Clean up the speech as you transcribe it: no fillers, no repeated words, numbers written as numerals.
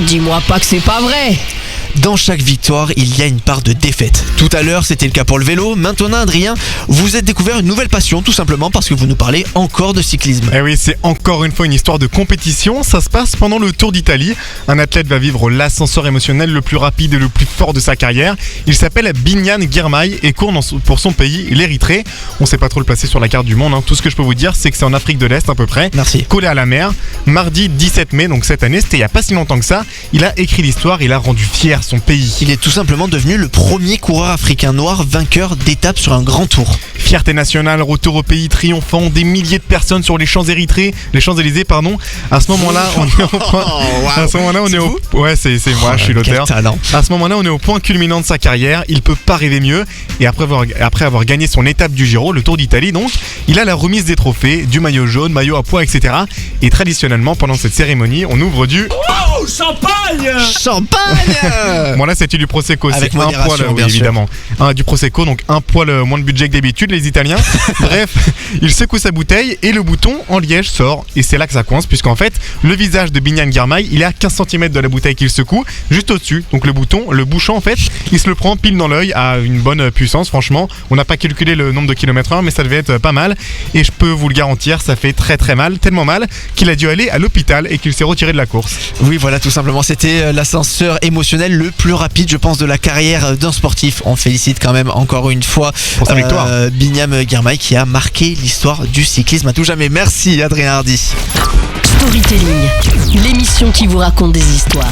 Dis-moi pas que c'est pas vrai. Dans chaque victoire, il y a une part de défaite. Tout à l'heure, c'était le cas pour le vélo. Maintenant, Adrien, vous êtes découvert une nouvelle passion, tout simplement parce que vous nous parlez encore de cyclisme. Eh oui, c'est encore une fois une histoire de compétition. Ça se passe pendant le Tour d'Italie. Un athlète va vivre l'ascenseur émotionnel le plus rapide et le plus fort de sa carrière. Il s'appelle Binyam Girmay et court pour son pays, l'Érythrée. On sait pas trop le placer sur la carte du monde. Tout ce que je peux vous dire, c'est que c'est en Afrique de l'Est à peu près. Merci. Collé à la mer. Mardi 17 mai, donc cette année, c'était il y a pas si longtemps que ça. Il a écrit l'histoire, il a rendu fier son pays. Il est tout simplement devenu le premier coureur africain noir vainqueur d'étape sur un grand tour. Fierté nationale, retour au pays triomphant, des milliers de personnes sur les Champs-Élysées, pardon. À ce moment-là, on est au point. À ce moment-là, on est au. Ouais, c'est moi, je suis l'auteur. À ce moment-là, on est au point culminant de sa carrière. Il peut pas rêver mieux. Et après avoir gagné son étape du Giro, le Tour d'Italie, donc, il a la remise des trophées, du maillot jaune, maillot à pois, etc. Et traditionnellement, pendant cette cérémonie, on ouvre du. Oh, champagne! Champagne. Bon là c'était du Prosecco, avec c'est un modération, poil, bien sûr. évidemment. Du Prosecco, donc un poil moins de budget que d'habitude les Italiens. Bref, il secoue sa bouteille et le bouton en liège sort. Et c'est là que ça coince, puisqu'en fait le visage de Binyam Girmay, il est à 15 cm de la bouteille qu'il secoue, juste au-dessus. Donc le bouchon en fait, il se le prend pile dans l'œil à une bonne puissance. Franchement, on n'a pas calculé le nombre de kilomètres heure, mais ça devait être pas mal. Et je peux vous le garantir, ça fait très très mal, tellement mal qu'il a dû aller à l'hôpital et qu'il s'est retiré de la course. Oui, voilà, tout simplement, c'était l'ascenseur émotionnel le plus rapide, je pense, de la carrière d'un sportif. On félicite quand même encore une fois pour sa victoire Binyam Girmay qui a marqué l'histoire du cyclisme à tout jamais. Merci Adrien Hardy. Storytelling, l'émission qui vous raconte des histoires.